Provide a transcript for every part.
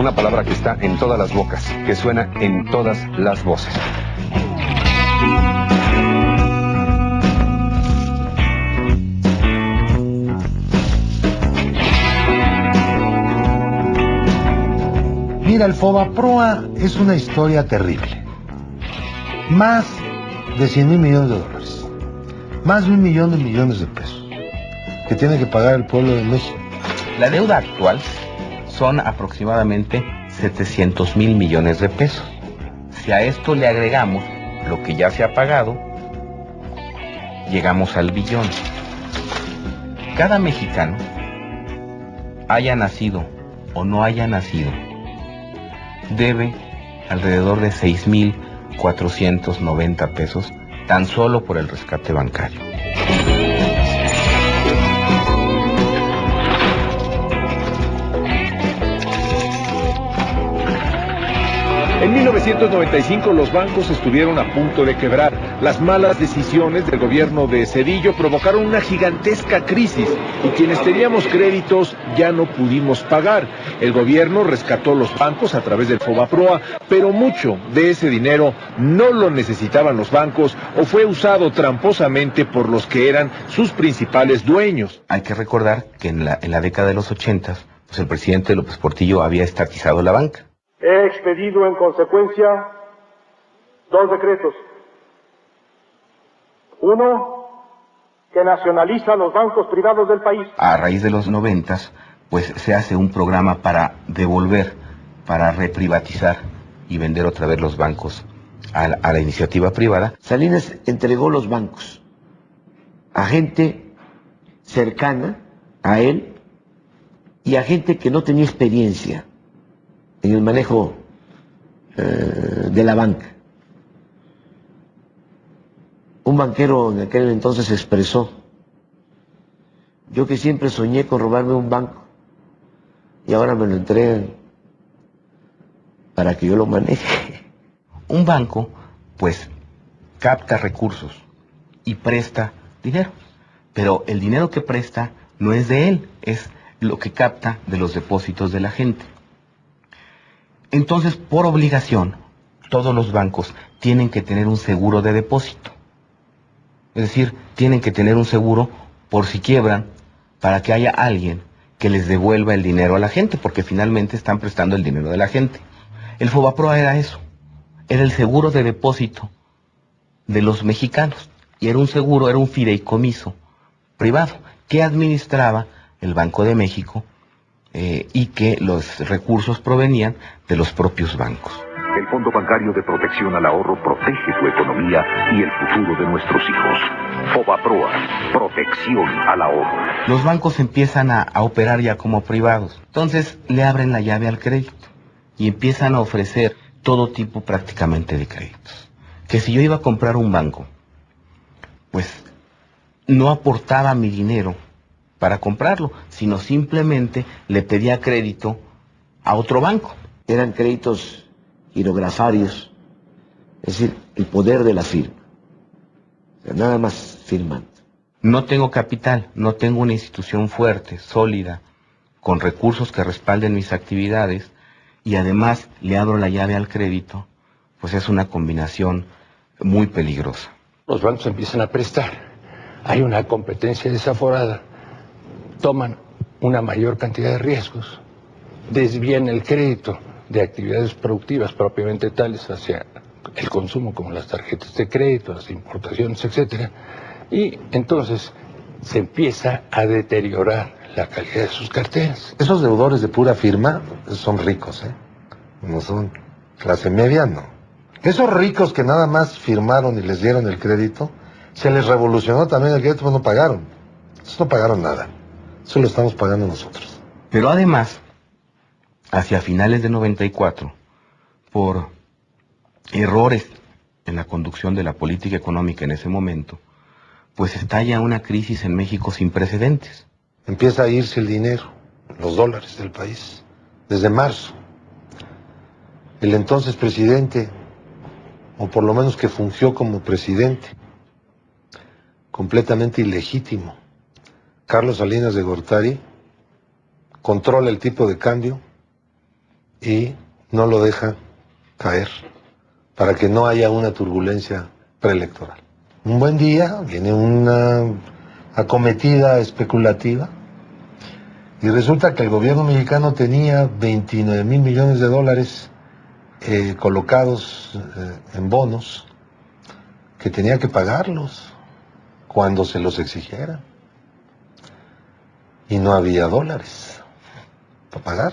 una palabra que está en todas las bocas, que suena en todas las voces. Mira, el Fobaproa es una historia terrible. Más de 100,000 millones de dólares. Más de 1 millón de millones de pesos que tiene que pagar el pueblo de México. La deuda actual son aproximadamente 700,000 millones de pesos. Si a esto le agregamos lo que ya se ha pagado, llegamos al billón. Cada mexicano, haya nacido o no haya nacido, debe alrededor de 6,490 pesos tan solo por el rescate bancario. En 1995 los bancos estuvieron a punto de quebrar. Las malas decisiones del gobierno de Zedillo provocaron una gigantesca crisis y quienes teníamos créditos ya no pudimos pagar. El gobierno rescató los bancos a través del Fobaproa, pero mucho de ese dinero no lo necesitaban los bancos o fue usado tramposamente por los que eran sus principales dueños. Hay que recordar que en la década de los 80, pues el presidente López Portillo había estatizado la banca. He expedido en consecuencia 2 decretos. Uno, que nacionaliza los bancos privados del país. A raíz de los 90, pues se hace un programa para devolver, para reprivatizar y vender otra vez los bancos a la iniciativa privada. Salinas entregó los bancos a gente cercana a él y a gente que no tenía experiencia en el manejo de la banca. Un banquero en aquel entonces expresó: yo que siempre soñé con robarme un banco y ahora me lo entregan para que yo lo maneje. Un banco, pues, capta recursos y presta dinero, pero el dinero que presta no es de él, es lo que capta de los depósitos de la gente. Entonces, por obligación, todos los bancos tienen que tener un seguro de depósito. Es decir, tienen que tener un seguro por si quiebran, para que haya alguien que les devuelva el dinero a la gente, porque finalmente están prestando el dinero de la gente. El Fobaproa era eso, era el seguro de depósito de los mexicanos, y era un seguro, era un fideicomiso privado que administraba el Banco de México, y que los recursos provenían de los propios bancos. El Fondo Bancario de Protección al Ahorro protege tu economía y el futuro de nuestros hijos. Fobaproa, protección al ahorro. Los bancos empiezan a operar ya como privados. Entonces le abren la llave al crédito y empiezan a ofrecer todo tipo prácticamente de créditos. Que si yo iba a comprar un banco, pues no aportaba mi dinero para comprarlo, sino simplemente le pedía crédito a otro banco. Eran créditos girografarios, es decir, el poder de la firma. O sea, nada más firmando. No tengo capital, no tengo una institución fuerte, sólida, con recursos que respalden mis actividades, y además le abro la llave al crédito, pues es una combinación muy peligrosa. Los bancos empiezan a prestar, hay una competencia desaforada, toman una mayor cantidad de riesgos, desvían el crédito de actividades productivas propiamente tales hacia el consumo, como las tarjetas de crédito, las importaciones, etcétera, y entonces se empieza a deteriorar la calidad de sus carteras. Esos deudores de pura firma son ricos, ¿eh? No son clase media, no. Esos ricos que nada más firmaron y les dieron el crédito, se les revolucionó también el crédito, pues no pagaron. Esos no pagaron nada. Eso lo estamos pagando nosotros. Pero además, hacia finales de 94, por errores en la conducción de la política económica en ese momento, pues estalla una crisis en México sin precedentes. Empieza a irse el dinero, los dólares del país, desde marzo. El entonces presidente, o por lo menos que fungió como presidente, completamente ilegítimo, Carlos Salinas de Gortari, controla el tipo de cambio y no lo deja caer para que no haya una turbulencia preelectoral. Un buen día viene una acometida especulativa y resulta que el gobierno mexicano tenía 29,000 millones de dólares colocados en bonos que tenía que pagarlos cuando se los exigiera. Y no había dólares para pagar.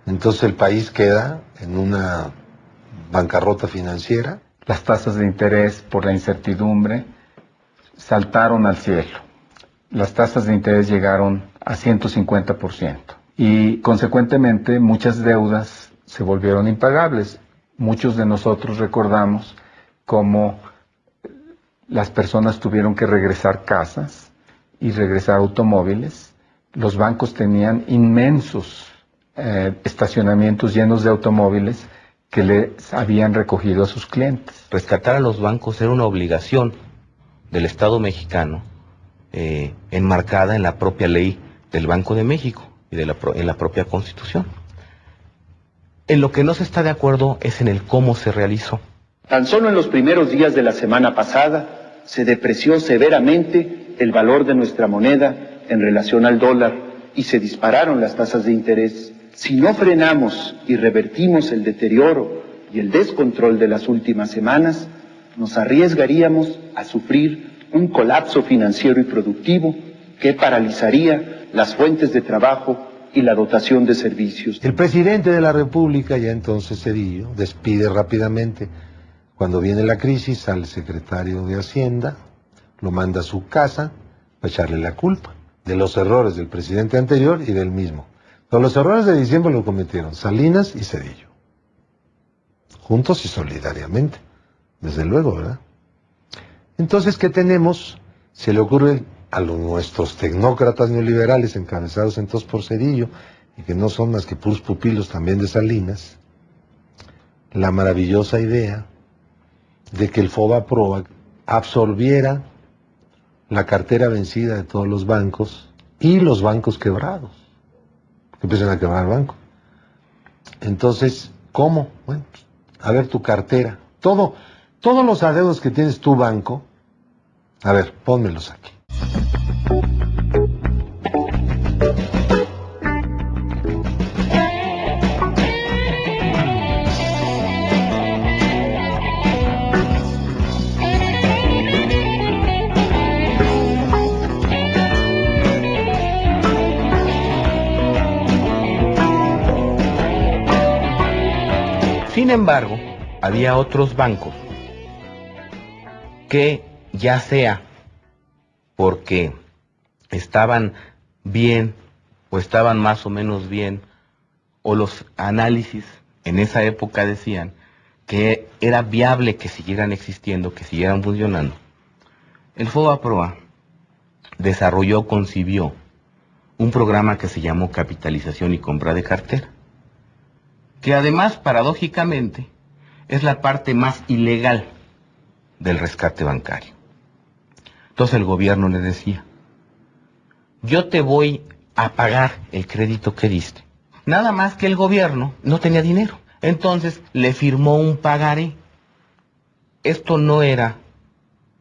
Entonces el país queda en una bancarrota financiera. Las tasas de interés por la incertidumbre saltaron al cielo. Las tasas de interés llegaron a 150% y consecuentemente muchas deudas se volvieron impagables. Muchos de nosotros recordamos cómo las personas tuvieron que regresar casas y regresar automóviles. Los bancos tenían inmensos estacionamientos llenos de automóviles que les habían recogido a sus clientes. Rescatar a los bancos era una obligación del Estado mexicano, enmarcada en la propia ley del Banco de México y en la propia Constitución. En lo que no se está de acuerdo es en el cómo se realizó. Tan solo en los primeros días de la semana pasada se depreció severamente el valor de nuestra moneda en relación al dólar y se dispararon las tasas de interés. Si no frenamos y revertimos el deterioro y el descontrol de las últimas semanas, nos arriesgaríamos a sufrir un colapso financiero y productivo que paralizaría las fuentes de trabajo y la dotación de servicios. El presidente de la República, ya entonces Zedillo, despide rápidamente, cuando viene la crisis, al secretario de Hacienda, lo manda a su casa para echarle la culpa de los errores del presidente anterior y del mismo. Pero los errores de diciembre lo cometieron Salinas y Zedillo, juntos y solidariamente, desde luego, ¿verdad? Entonces, ¿qué tenemos? Se le ocurre a nuestros tecnócratas neoliberales encabezados entonces por Zedillo, y que no son más que puros pupilos también de Salinas, la maravillosa idea de que el FOBAPROA absorbiera la cartera vencida de todos los bancos y los bancos quebrados, que empiezan a quebrar el banco. Entonces, ¿cómo? Bueno, a ver tu cartera, todos los adeudos que tienes tu banco, a ver, pónmelos aquí. Sin embargo, había otros bancos que, ya sea porque estaban bien o estaban más o menos bien, o los análisis en esa época decían que era viable que siguieran existiendo, que siguieran funcionando, el FOBAPROA concibió un programa que se llamó Capitalización y Compra de Cartera, que además, paradójicamente, es la parte más ilegal del rescate bancario. Entonces el gobierno le decía, yo te voy a pagar el crédito que diste. Nada más que el gobierno no tenía dinero. Entonces le firmó un pagaré. Esto no era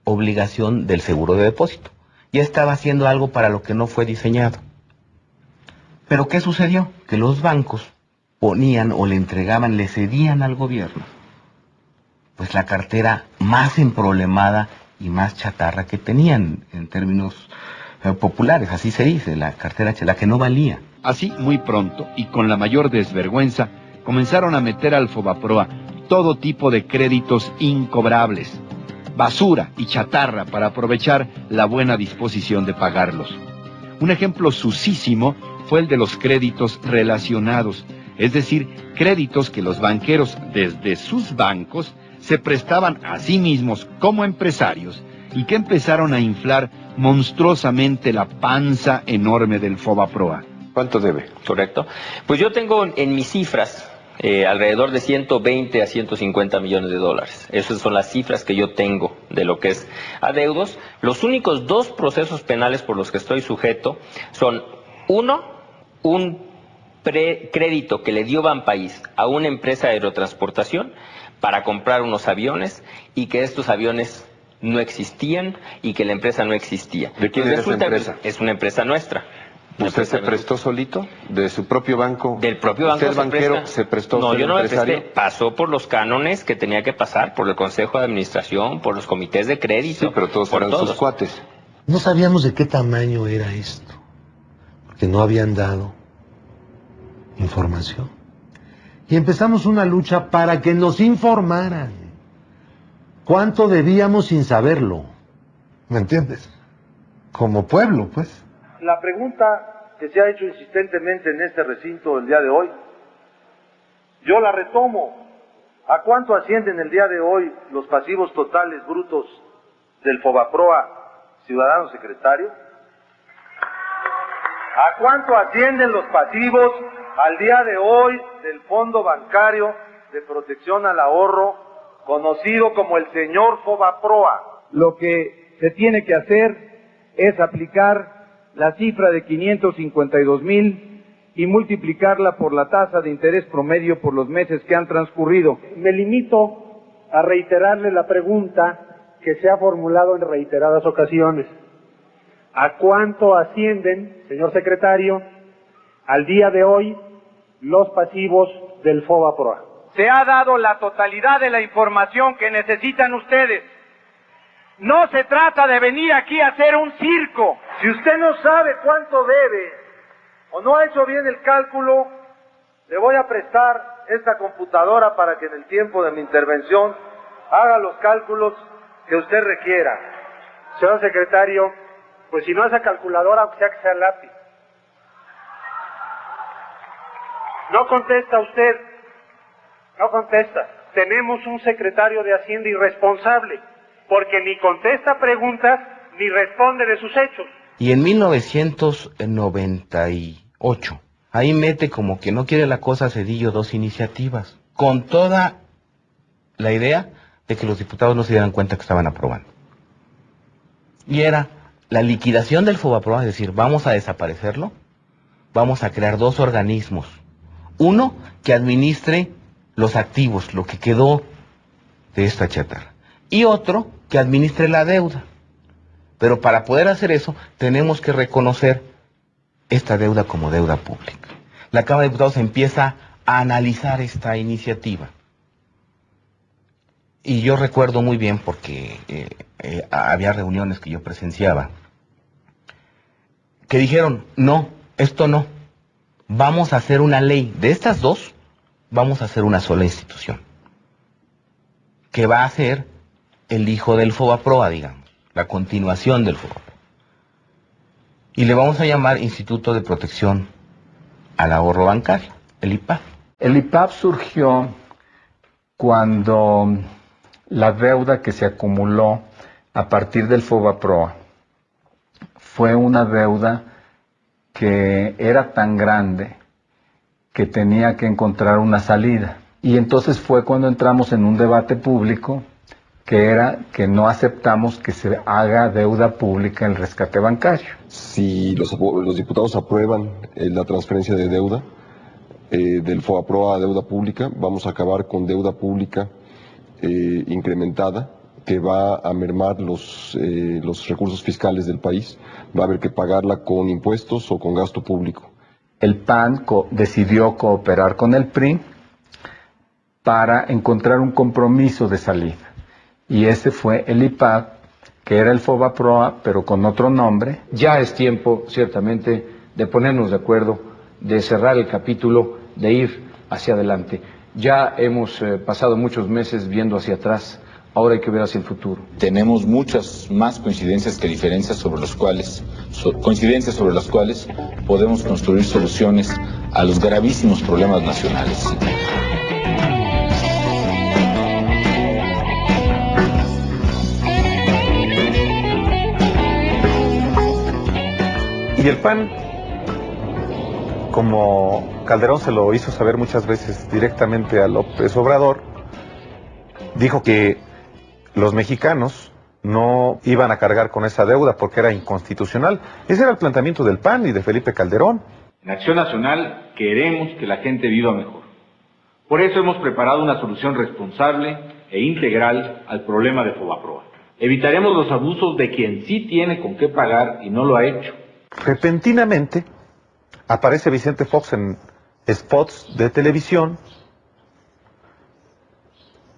obligación del seguro de depósito. Ya estaba haciendo algo para lo que no fue diseñado. Pero ¿qué sucedió? Que los bancos ponían o le entregaban, le cedían al gobierno, pues la cartera más emproblemada y más chatarra que tenían en términos populares, así se dice, la cartera, la que no valía. Así, muy pronto, y con la mayor desvergüenza, comenzaron a meter al FOBAPROA todo tipo de créditos incobrables, basura y chatarra para aprovechar la buena disposición de pagarlos. Un ejemplo sucísimo fue el de los créditos relacionados, es decir, créditos que los banqueros desde sus bancos se prestaban a sí mismos como empresarios y que empezaron a inflar monstruosamente la panza enorme del FOBAPROA. ¿Cuánto debe? Correcto. Pues yo tengo en mis cifras alrededor de 120 a 150 millones de dólares. Esas son las cifras que yo tengo de lo que es adeudos. Los únicos dos procesos penales por los que estoy sujeto son, uno, un crédito que le dio Banpaís a una empresa de aerotransportación para comprar unos aviones y que estos aviones no existían y que la empresa no existía. ¿De quién es esa empresa? Es una empresa nuestra. ¿Usted se prestó solito? ¿De su propio banco? Del propio banco. ¿Usted, banquero, se prestó? No, yo no me empresario? presté. Pasó por los cánones que tenía que pasar, por el Consejo de Administración, por los comités de crédito. Sí, pero todos eran sus cuates. No sabíamos de qué tamaño era esto, porque no habían dado información. Y empezamos una lucha para que nos informaran cuánto debíamos sin saberlo. ¿Me entiendes? Como pueblo, pues. La pregunta que se ha hecho insistentemente en este recinto el día de hoy, yo la retomo. ¿A cuánto ascienden el día de hoy los pasivos totales brutos del Fobaproa, ciudadano secretario? ¿A cuánto ascienden los pasivos al día de hoy del Fondo Bancario de Protección al Ahorro, conocido como el señor Fobaproa? Lo que se tiene que hacer es aplicar la cifra de 552,000 y multiplicarla por la tasa de interés promedio por los meses que han transcurrido. Me limito a reiterarle la pregunta que se ha formulado en reiteradas ocasiones. ¿A cuánto ascienden, señor secretario, al día de hoy los pasivos del Fobaproa? Se ha dado la totalidad de la información que necesitan ustedes. No se trata de venir aquí a hacer un circo. Si usted no sabe cuánto debe o no ha hecho bien el cálculo, le voy a prestar esta computadora para que en el tiempo de mi intervención haga los cálculos que usted requiera. Señor secretario, pues si no hace calculadora, aunque sea que sea lápiz. No contesta usted. No contesta. Tenemos un secretario de Hacienda irresponsable, porque ni contesta preguntas ni responde de sus hechos. Y en 1998, ahí mete como que no quiere la cosa Zedillo 2 iniciativas, con toda la idea de que los diputados no se dieran cuenta que estaban aprobando. Y era la liquidación del Fobaproa, es decir, vamos a desaparecerlo, vamos a crear dos organismos. Uno que administre los activos, lo que quedó de esta chatarra, y otro que administre la deuda. Pero para poder hacer eso, tenemos que reconocer esta deuda como deuda pública. La Cámara de Diputados empieza a analizar esta iniciativa. Y yo recuerdo muy bien, porque había reuniones que yo presenciaba, que dijeron, no, esto no. Vamos a hacer una ley. De estas dos, vamos a hacer una sola institución, que va a ser el hijo del Fobaproa, digamos, la continuación del Fobaproa. Y le vamos a llamar Instituto de Protección al Ahorro Bancario, el IPAB. El IPAB surgió cuando la deuda que se acumuló a partir del Fobaproa fue una deuda que era tan grande que tenía que encontrar una salida. Y entonces fue cuando entramos en un debate público que era que no aceptamos que se haga deuda pública el rescate bancario. Si los diputados aprueban la transferencia de deuda del Fobaproa a deuda pública, vamos a acabar con deuda pública incrementada, que va a mermar los recursos fiscales del país. Va a haber que pagarla con impuestos o con gasto público. El PAN decidió cooperar con el PRI para encontrar un compromiso de salida. Y ese fue el IPAB, que era el Fobaproa, pero con otro nombre. Ya es tiempo, ciertamente, de ponernos de acuerdo, de cerrar el capítulo, de ir hacia adelante. Ya hemos pasado muchos meses viendo hacia atrás. Ahora hay que ver hacia el futuro. Tenemos muchas más coincidencias que diferencias sobre las cuales podemos construir soluciones a los gravísimos problemas nacionales. Y el PAN, como Calderón se lo hizo saber muchas veces directamente a López Obrador, dijo que los mexicanos no iban a cargar con esa deuda porque era inconstitucional. Ese era el planteamiento del PAN y de Felipe Calderón. En Acción Nacional queremos que la gente viva mejor. Por eso hemos preparado una solución responsable e integral al problema de Fobaproa. Evitaremos los abusos de quien sí tiene con qué pagar y no lo ha hecho. Repentinamente aparece Vicente Fox en spots de televisión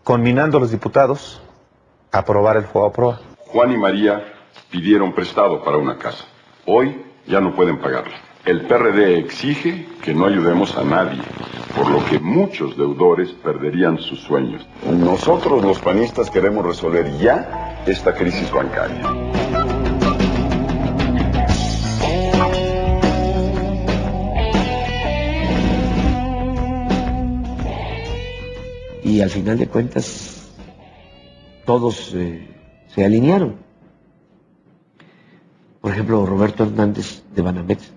conminando a los diputados a aprobar el Fobaproa. Juan y María pidieron prestado para una casa. Hoy ya no pueden pagarla. El PRD exige que no ayudemos a nadie, por lo que muchos deudores perderían sus sueños. Nosotros los panistas queremos resolver ya esta crisis bancaria. Y al final de cuentas todos se alinearon. Por ejemplo, Roberto Hernández de Banamex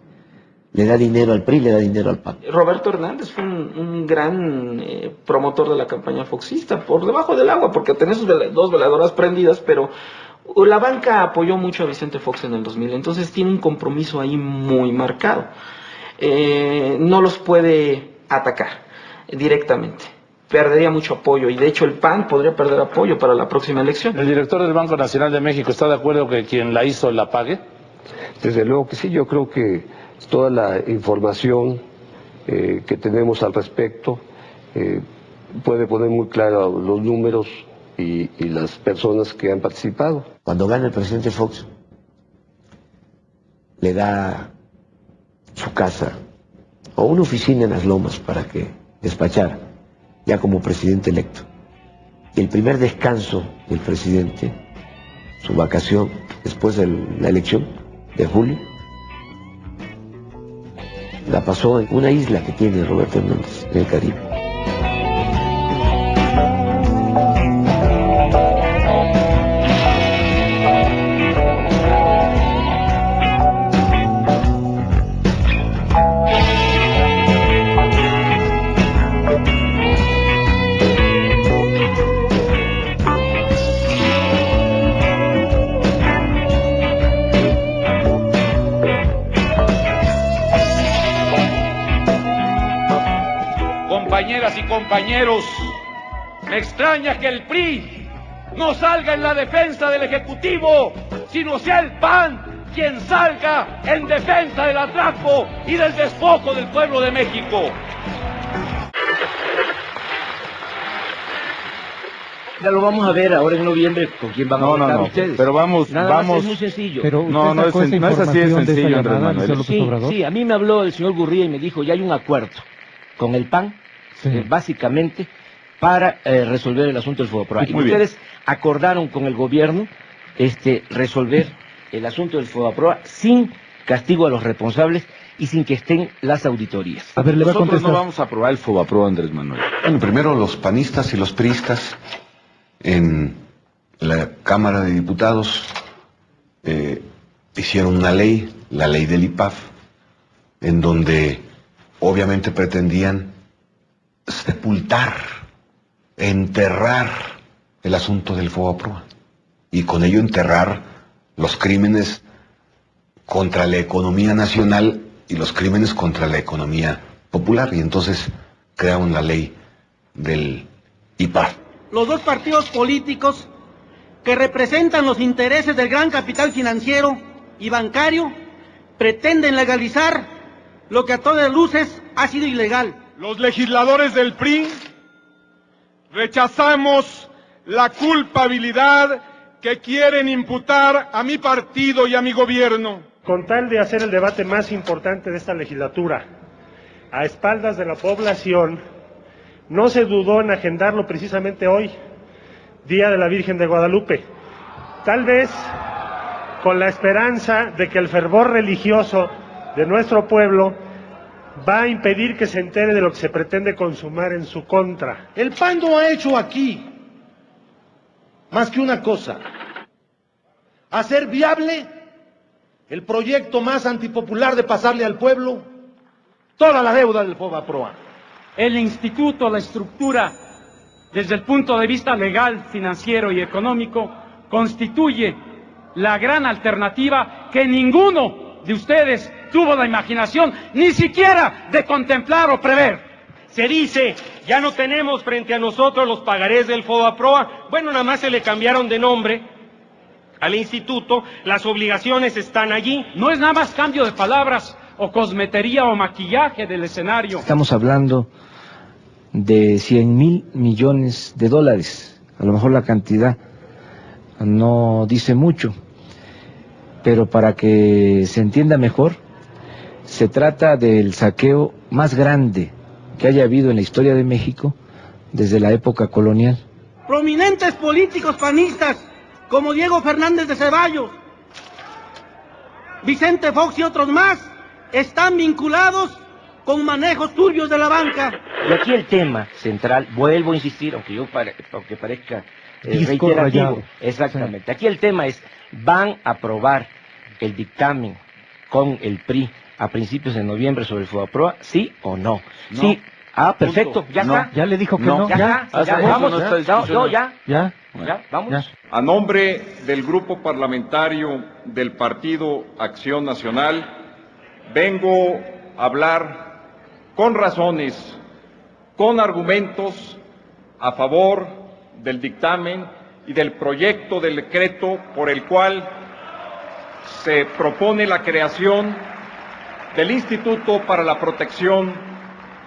le da dinero al PRI, le da dinero al PAN. Roberto Hernández fue un gran promotor de la campaña foxista, por debajo del agua, porque tenía sus dos veladoras prendidas, pero la banca apoyó mucho a Vicente Fox en el 2000, entonces tiene un compromiso ahí muy marcado. No los puede atacar directamente. Perdería mucho apoyo, y de hecho el PAN podría perder apoyo para la próxima elección. ¿El director del Banco Nacional de México está de acuerdo que quien la hizo la pague? Desde luego que sí, yo creo que toda la información que tenemos al respecto puede poner muy claro los números y las personas que han participado. Cuando gana el presidente Fox, le da su casa o una oficina en Las Lomas para que despachara, ya como presidente electo. Y el primer descanso del presidente, su vacación después de la elección de julio, la pasó en una isla que tiene Roberto Hernández en el Caribe. Compañeras y compañeros, me extraña que el PRI no salga en la defensa del Ejecutivo, sino sea el PAN quien salga en defensa del atraco y del despojo del pueblo de México. Ya lo vamos a ver ahora en noviembre con quién van a votar ustedes. Pero vamos. Es muy sencillo. Pero no es así de sencillo, Andrés Manuel. Sí, a mí me habló el señor Gurría y me dijo, ya hay un acuerdo con el PAN, básicamente, para resolver el asunto del Fobaproa. Y ustedes acordaron con el gobierno resolver el asunto del Fobaproa sin castigo a los responsables y sin que estén las auditorías. A ver, nosotros no vamos a aprobar el Fobaproa, Andrés Manuel. Bueno, primero los panistas y los priistas en la Cámara de Diputados hicieron una ley, la ley del IPAF, en donde obviamente pretendían sepultar, enterrar el asunto del Fobaproa y con ello enterrar los crímenes contra la economía nacional y los crímenes contra la economía popular, y entonces crearon la ley del IPAF. Los dos partidos políticos que representan los intereses del gran capital financiero y bancario pretenden legalizar lo que a todas luces ha sido ilegal. Los legisladores del PRI rechazamos la culpabilidad que quieren imputar a mi partido y a mi gobierno. Con tal de hacer el debate más importante de esta legislatura, a espaldas de la población, no se dudó en agendarlo precisamente hoy, Día de la Virgen de Guadalupe. Tal vez con la esperanza de que el fervor religioso de nuestro pueblo va a impedir que se entere de lo que se pretende consumar en su contra. El PAN no ha hecho aquí más que una cosa: hacer viable el proyecto más antipopular de pasarle al pueblo toda la deuda del Fobaproa. El instituto, la estructura, desde el punto de vista legal, financiero y económico, constituye la gran alternativa que ninguno de ustedes tuvo la imaginación ni siquiera de contemplar o prever. Se dice, ya no tenemos frente a nosotros los pagarés del FOBAPROA. Bueno, nada más se le cambiaron de nombre al instituto, las obligaciones están allí. No es nada más cambio de palabras o cosmetería o maquillaje del escenario. Estamos hablando de 100,000 millones de dólares. A lo mejor la cantidad no dice mucho, pero para que se entienda mejor, se trata del saqueo más grande que haya habido en la historia de México desde la época colonial. Prominentes políticos panistas como Diego Fernández de Ceballos, Vicente Fox y otros más están vinculados con manejos turbios de la banca. Y aquí el tema central, vuelvo a insistir, aunque parezca reiterativo, exactamente. Aquí el tema es, ¿van a aprobar el dictamen con el PRI a principios de noviembre sobre el FOBAPROA, sí o no? No. Sí. Ah, perfecto, ya no. está. Ya le dijo que no. Ya, vamos. A nombre del Grupo Parlamentario del Partido Acción Nacional, vengo a hablar con razones, con argumentos a favor del dictamen y del proyecto del decreto por el cual se propone la creación del Instituto para la Protección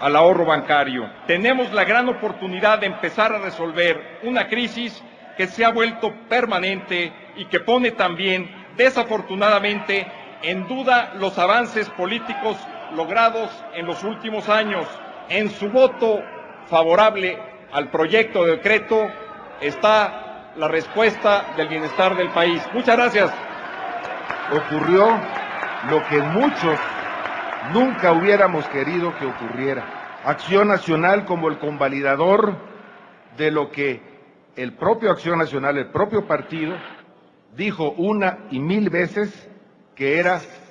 al Ahorro Bancario. Tenemos la gran oportunidad de empezar a resolver una crisis que se ha vuelto permanente y que pone también, desafortunadamente, en duda los avances políticos logrados en los últimos años. En su voto favorable al proyecto de decreto está la respuesta del bienestar del país. Muchas gracias. Ocurrió lo que muchos nunca hubiéramos querido que ocurriera. Acción Nacional como el convalidador de lo que el propio Acción Nacional, el propio partido, dijo una y mil veces que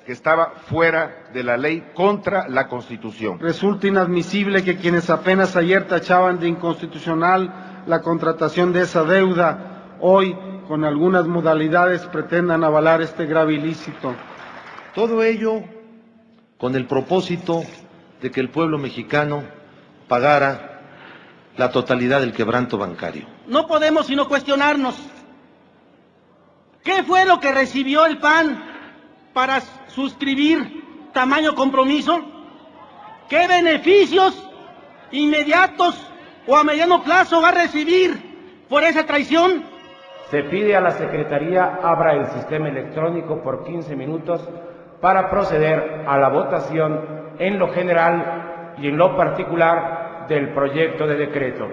estaba fuera de la ley, contra la Constitución. Resulta inadmisible que quienes apenas ayer tachaban de inconstitucional la contratación de esa deuda, hoy, con algunas modalidades, pretendan avalar este grave ilícito. Todo ello con el propósito de que el pueblo mexicano pagara la totalidad del quebranto bancario. No podemos sino cuestionarnos, ¿qué fue lo que recibió el PAN para suscribir tamaño compromiso? ¿Qué beneficios inmediatos o a mediano plazo va a recibir por esa traición? Se pide a la Secretaría abra el sistema electrónico por 15 minutos para proceder a la votación en lo general y en lo particular del proyecto de decreto.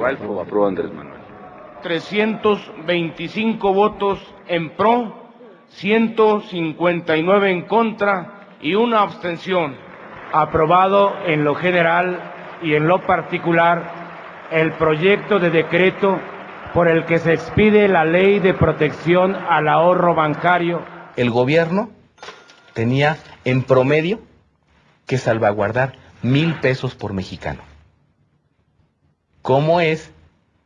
El FOBAPROA, Andrés Manuel. 325 votos en pro, 159 en contra y una abstención. Aprobado en lo general y en lo particular el proyecto de decreto por el que se expide la Ley de Protección al Ahorro Bancario. El gobierno tenía en promedio que salvaguardar 1,000 pesos por mexicano. ¿Cómo es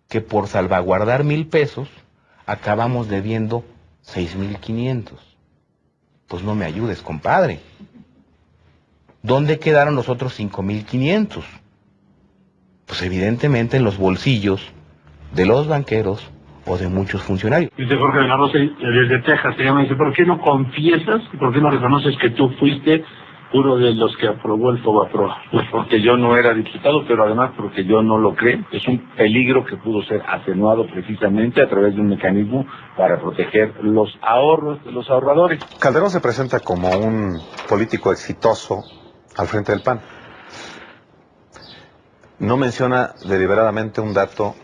que por salvaguardar 1,000 pesos acabamos debiendo 6,500? Pues no me ayudes, compadre. ¿Dónde quedaron los otros 5,500? Pues evidentemente en los bolsillos de los banqueros o de muchos funcionarios. Dice Jorge de la Rosa desde Texas, se llama, dice, ¿por qué no confiesas? ¿Por qué no reconoces que tú fuiste uno de los que aprobó el FOBAPROA? Pues porque yo no era diputado, pero además porque yo no lo creo. Es un peligro que pudo ser atenuado precisamente a través de un mecanismo para proteger los ahorros de los ahorradores. Calderón se presenta como un político exitoso al frente del PAN. No menciona deliberadamente un dato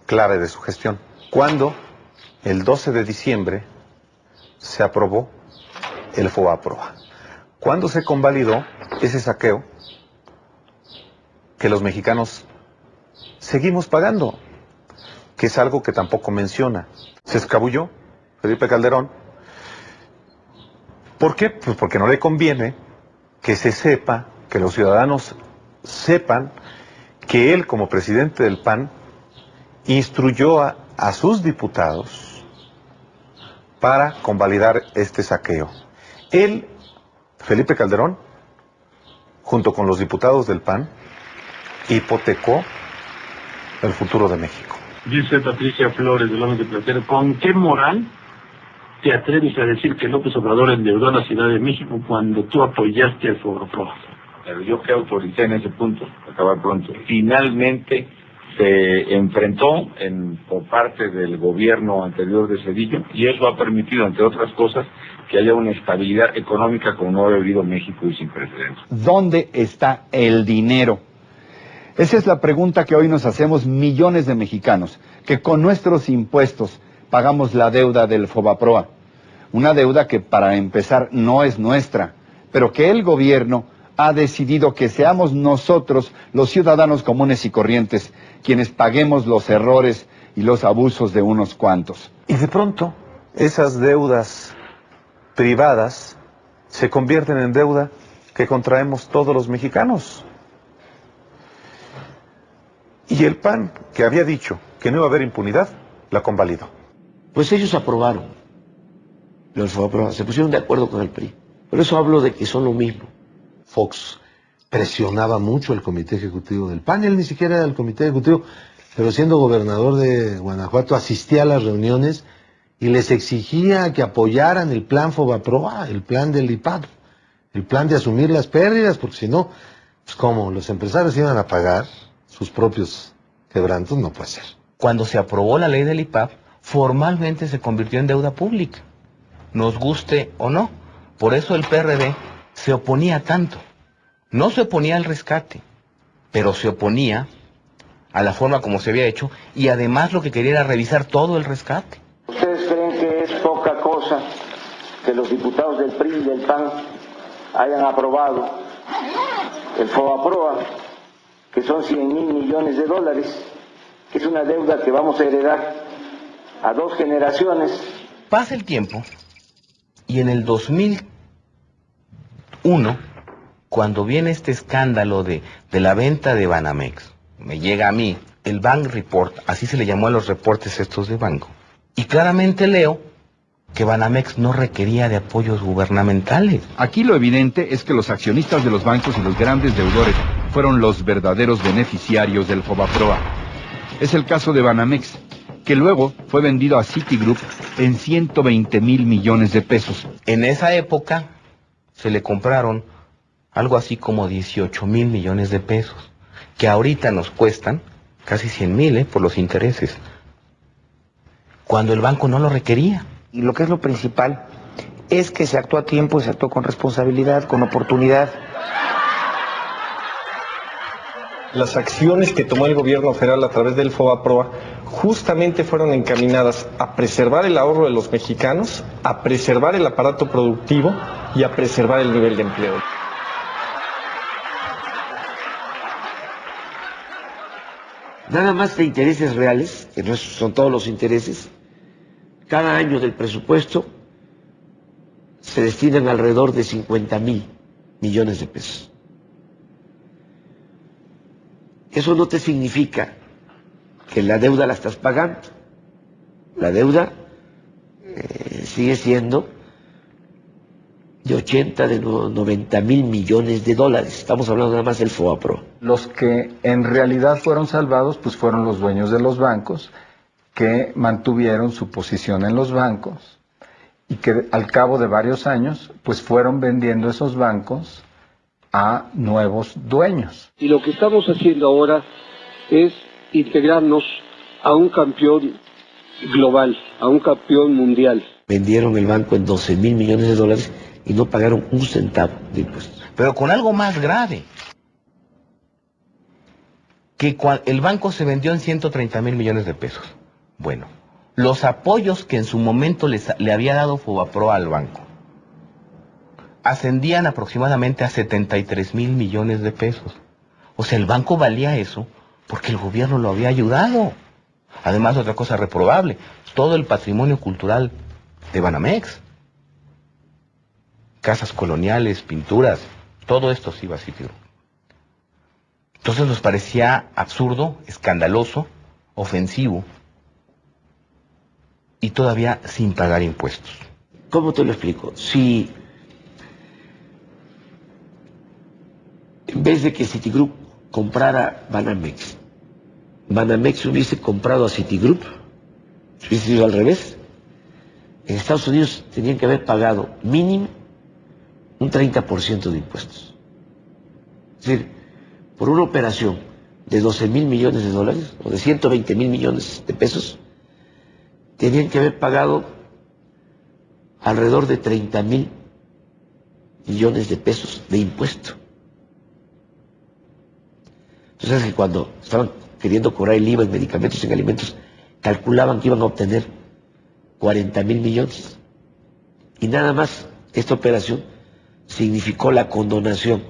clave de su gestión. Cuando el 12 de diciembre se aprobó el FOBAPROA. cuando se convalidó ese saqueo que los mexicanos seguimos pagando, que es algo que tampoco menciona. Se escabulló Felipe Calderón. ¿Por qué? Pues porque no le conviene que se sepa, que los ciudadanos sepan que él, como presidente del PAN, instruyó a sus diputados para convalidar este saqueo. Él, Felipe Calderón, junto con los diputados del PAN, hipotecó el futuro de México. Dice Patricia Flores, de Lomas de Platero, ¿con qué moral te atreves a decir que López Obrador endeudó a la Ciudad de México cuando tú apoyaste al FOBAPROA? Pero yo que autoricé en ese punto, acabar pronto. Finalmente se enfrentó por parte del gobierno anterior de Zedillo, y eso ha permitido, entre otras cosas, que haya una estabilidad económica como no ha vivido México y sin precedentes. ¿Dónde está el dinero? Esa es la pregunta que hoy nos hacemos millones de mexicanos, que con nuestros impuestos pagamos la deuda del FOBAPROA. Una deuda que, para empezar, no es nuestra, pero que el gobierno ha decidido que seamos nosotros, los ciudadanos comunes y corrientes, quienes paguemos los errores y los abusos de unos cuantos. Y de pronto, esas deudas privadas se convierten en deuda que contraemos todos los mexicanos. Y el PAN, que había dicho que no iba a haber impunidad, la convalidó. Pues ellos aprobaron los FOBAPROA, se pusieron de acuerdo con el PRI. Por eso hablo de que son lo mismo. Fox presionaba mucho al comité ejecutivo del PAN, él ni siquiera era del comité ejecutivo, pero siendo gobernador de Guanajuato asistía a las reuniones y les exigía que apoyaran el plan FOBAPROA, el plan del IPAD, el plan de asumir las pérdidas, porque si no, pues como los empresarios iban a pagar sus propios quebrantos, no puede ser. Cuando se aprobó la ley del IPAD, formalmente se convirtió en deuda pública, nos guste o no. Por eso el PRD se oponía tanto. No se oponía al rescate, pero se oponía a la forma como se había hecho, y además lo que quería era revisar todo el rescate. ¿Ustedes creen que es poca cosa que los diputados del PRI y del PAN hayan aprobado el FOBAPROA, que son 100,000 millones de dólares, que es una deuda que vamos a heredar a 2 generaciones? Pasa el tiempo, y en el 2001, cuando viene este escándalo de la venta de Banamex, me llega a mí el Bank Report, así se le llamó a los reportes estos de banco, y claramente leo que Banamex no requería de apoyos gubernamentales. Aquí lo evidente es que los accionistas de los bancos y los grandes deudores fueron los verdaderos beneficiarios del FOBAPROA. Es el caso de Banamex, que luego fue vendido a Citigroup en 120,000 millones de pesos. En esa época se le compraron algo así como 18,000 millones de pesos, que ahorita nos cuestan casi 100,000 por los intereses, cuando el banco no lo requería. Y lo que es lo principal es que se actuó a tiempo y se actuó con responsabilidad, con oportunidad. Las acciones que tomó el gobierno federal a través del FOBAPROA justamente fueron encaminadas a preservar el ahorro de los mexicanos, a preservar el aparato productivo y a preservar el nivel de empleo. Nada más de intereses reales, que no son todos los intereses, cada año del presupuesto se destinan alrededor de 50,000 millones de pesos. Eso no te significa que la deuda la estás pagando. La deuda sigue siendo de 80, de 90,000 millones de dólares. Estamos hablando nada más del FOBAPROA. Los que en realidad fueron salvados, pues fueron los dueños de los bancos, que mantuvieron su posición en los bancos y que al cabo de varios años, pues fueron vendiendo esos bancos a nuevos dueños. Y lo que estamos haciendo ahora es integrarnos a un campeón global, a un campeón mundial. Vendieron el banco en 12,000 millones de dólares y no pagaron un centavo de impuestos. Pero con algo más grave, que el banco se vendió en 130,000 millones de pesos. Bueno, los apoyos que en su momento le había dado FOBAPROA al banco, ascendían aproximadamente a 73,000 millones de pesos. O sea, el banco valía eso porque el gobierno lo había ayudado. Además, otra cosa reprobable, todo el patrimonio cultural de Banamex, casas coloniales, pinturas, todo esto se iba a Citigroup. Entonces nos parecía absurdo, escandaloso, ofensivo, y todavía sin pagar impuestos. ¿Cómo te lo explico? Si en vez de que Citigroup comprara Banamex, Banamex hubiese comprado a Citigroup, si hubiese sido al revés, en Estados Unidos tenían que haber pagado mínimo un 30% de impuestos. Es decir, por una operación de 12,000 millones de dólares o de 120,000 millones de pesos, tenían que haber pagado alrededor de 30,000 millones de pesos de impuesto. Entonces, que cuando estaban queriendo cobrar el IVA en medicamentos y en alimentos, calculaban que iban a obtener 40,000 millones. Y nada más esta operación significó la condonación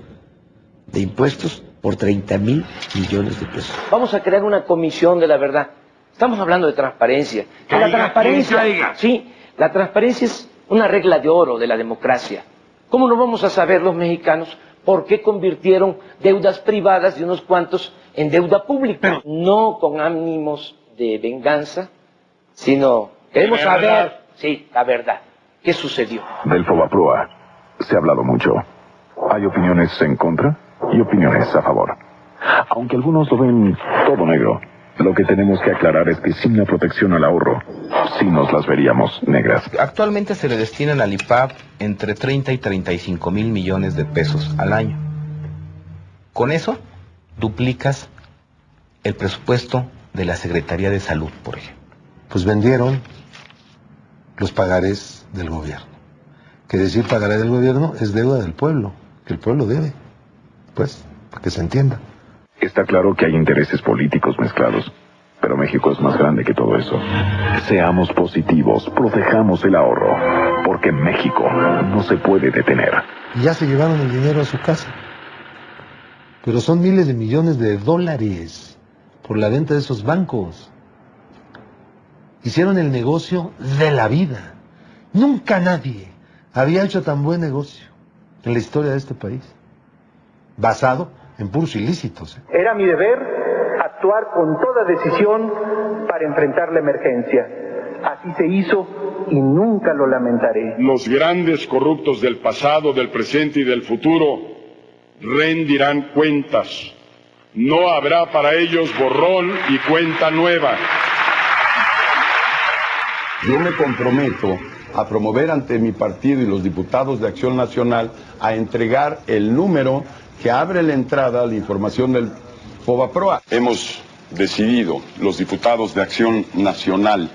de impuestos por 30,000 millones de pesos. Vamos a crear una comisión de la verdad. Estamos hablando de transparencia. La transparencia, sí, la transparencia es una regla de oro de la democracia. ¿Cómo no vamos a saber los mexicanos por qué convirtieron deudas privadas de unos cuantos en deuda pública? No con ánimos de venganza, sino queremos saber, sí, la verdad. ¿Qué sucedió? Del Fobaproa se ha hablado mucho. Hay opiniones en contra y opiniones a favor. Aunque algunos lo ven todo negro, lo que tenemos que aclarar es que sin la protección al ahorro, sí nos las veríamos negras. Actualmente se le destinan al IPAB entre 30 y 35,000 millones de pesos al año. Con eso, duplicas el presupuesto de la Secretaría de Salud, por ejemplo. Pues vendieron los pagarés del gobierno. Que decir pagaré del gobierno es deuda del pueblo, que el pueblo debe, pues, para que se entienda. Está claro que hay intereses políticos mezclados, pero México es más grande que todo eso. Seamos positivos, protejamos el ahorro, porque México no se puede detener. Y ya se llevaron el dinero a su casa. Pero son miles de millones de dólares por la venta de esos bancos. Hicieron el negocio de la vida. Nunca nadie había hecho tan buen negocio en la historia de este país, basado en puros ilícitos. Era mi deber actuar con toda decisión para enfrentar la emergencia. Así se hizo y nunca lo lamentaré. Los grandes corruptos del pasado, del presente y del futuro rendirán cuentas. No habrá para ellos borrón y cuenta nueva. Yo me comprometo a promover ante mi partido y los diputados de Acción Nacional a entregar el número que abre la entrada a la información del Fobaproa. Hemos decidido, los diputados de Acción Nacional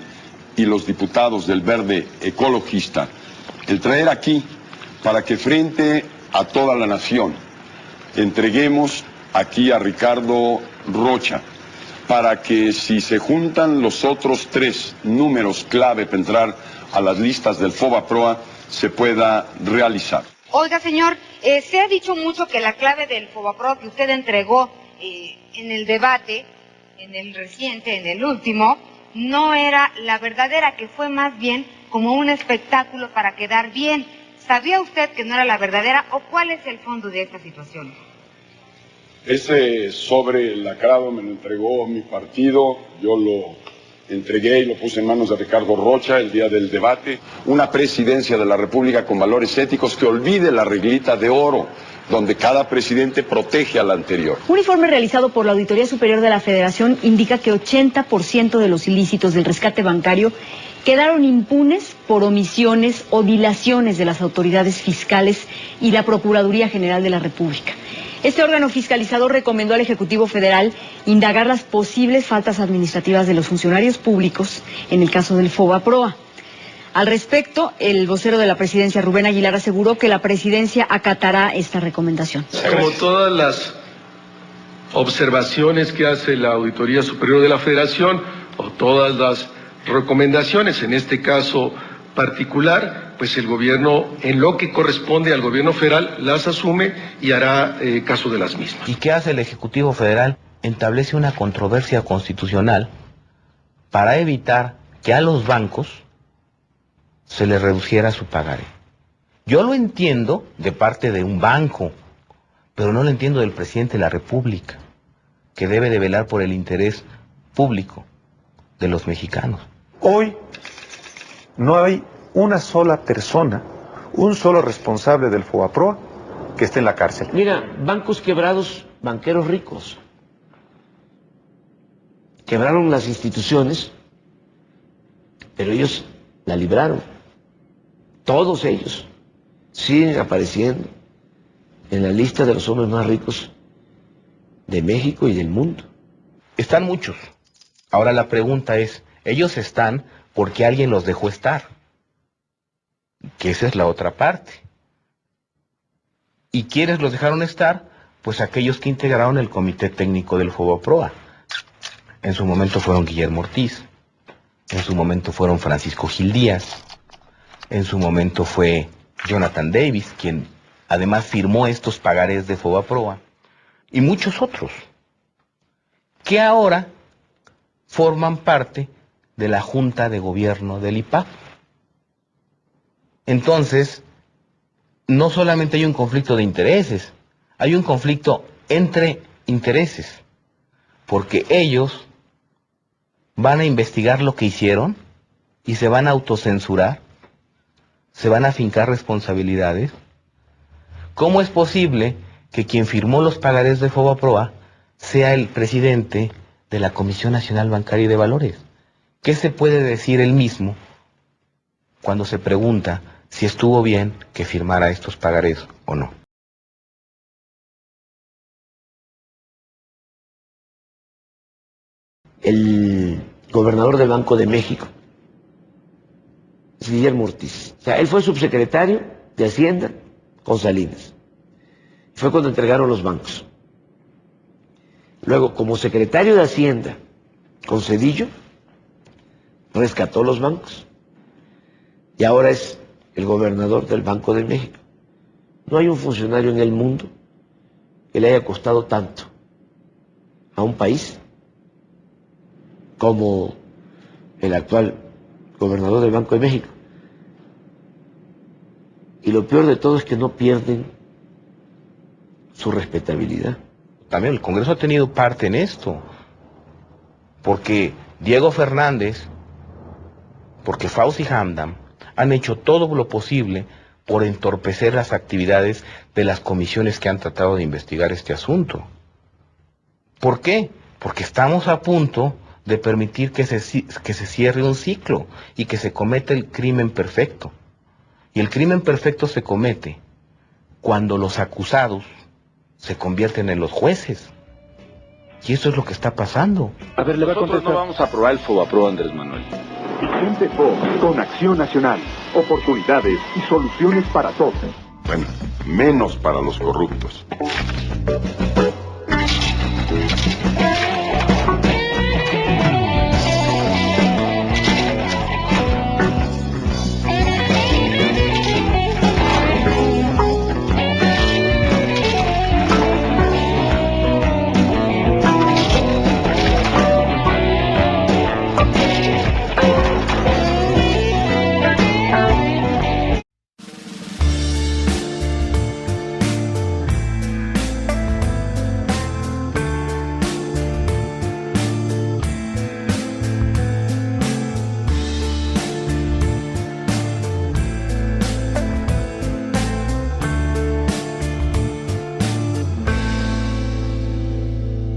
y los diputados del Verde Ecologista, el traer aquí para que frente a toda la nación entreguemos aquí a Ricardo Rocha, para que si se juntan los otros 3 números clave para entrar a las listas del Fobaproa, se pueda realizar. Oiga, señor, se ha dicho mucho que la clave del Fobaproa que usted entregó en el debate, en el reciente, en el último, no era la verdadera, que fue más bien como un espectáculo para quedar bien. ¿Sabía usted que no era la verdadera o cuál es el fondo de esta situación? Ese sobre lacrado me lo entregó mi partido, yo lo entregué y lo puse en manos de Ricardo Rocha el día del debate. Una presidencia de la República con valores éticos que olvide la reglita de oro, donde cada presidente protege al anterior. Un informe realizado por la Auditoría Superior de la Federación indica que 80% de los ilícitos del rescate bancario quedaron impunes por omisiones o dilaciones de las autoridades fiscales y la Procuraduría General de la República. Este órgano fiscalizador recomendó al Ejecutivo Federal indagar las posibles faltas administrativas de los funcionarios públicos en el caso del Fobaproa. Al respecto, el vocero de la Presidencia, Rubén Aguilar, aseguró que la Presidencia acatará esta recomendación. Como todas las observaciones que hace la Auditoría Superior de la Federación, o todas las recomendaciones, en este caso particular, pues el gobierno, en lo que corresponde al gobierno federal, las asume y hará caso de las mismas. ¿Y qué hace el Ejecutivo Federal? Establece una controversia constitucional para evitar que a los bancos se les reduciera su pagaré. Yo lo entiendo de parte de un banco, pero no lo entiendo del presidente de la República, que debe de velar por el interés público de los mexicanos. Hoy no hay una sola persona, un solo responsable del FOBAPROA que esté en la cárcel. Mira, bancos quebrados, banqueros ricos. Quebraron las instituciones, pero ellos la libraron. Todos ellos siguen apareciendo en la lista de los hombres más ricos de México y del mundo. Están muchos. Ahora la pregunta es, ellos están porque alguien los dejó estar. Que esa es la otra parte. ¿Y quiénes los dejaron estar? Pues aquellos que integraron el comité técnico del FOBAPROA. En su momento fueron Guillermo Ortiz, en su momento fueron Francisco Gil Díaz, en su momento fue Jonathan Davis, quien además firmó estos pagarés de FOBAPROA, y muchos otros, que ahora forman parte de la Junta de Gobierno del IPAB. Entonces, no solamente hay un conflicto de intereses, hay un conflicto entre intereses, porque ellos van a investigar lo que hicieron y se van a autocensurar, se van a fincar responsabilidades. ¿Cómo es posible que quien firmó los pagarés de FOBAPROA sea el presidente de la Comisión Nacional Bancaria y de Valores? ¿Qué se puede decir él mismo cuando se pregunta si estuvo bien que firmara estos pagarés o no? El gobernador del Banco de México es Guillermo Ortiz. O sea, él fue subsecretario de Hacienda con Salinas. Fue cuando entregaron los bancos. Luego, como secretario de Hacienda con Zedillo, rescató los bancos. Y ahora es el gobernador del Banco de México. No hay un funcionario en el mundo que le haya costado tanto a un país como el actual gobernador del Banco de México. Y lo peor de todo es que no pierden su respetabilidad. También el Congreso ha tenido parte en esto, porque Diego Fernández, porque Fauci Hamdan han hecho todo lo posible por entorpecer las actividades de las comisiones que han tratado de investigar este asunto. ¿Por qué? Porque estamos a punto de permitir que se cierre un ciclo y que se cometa el crimen perfecto. Y el crimen perfecto se comete cuando los acusados se convierten en los jueces. Y eso es lo que está pasando. A ver, le va a contestar. No vamos a aprobar el FOBAPROA, Andrés Manuel. Vicente Fox, con Acción Nacional. Oportunidades y soluciones para todos. Bueno, menos para los corruptos.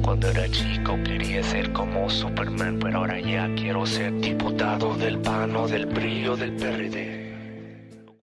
Cuando era chico quería ser como Superman, pero ahora ya quiero ser diputado del PAN o del PRI o del PRD.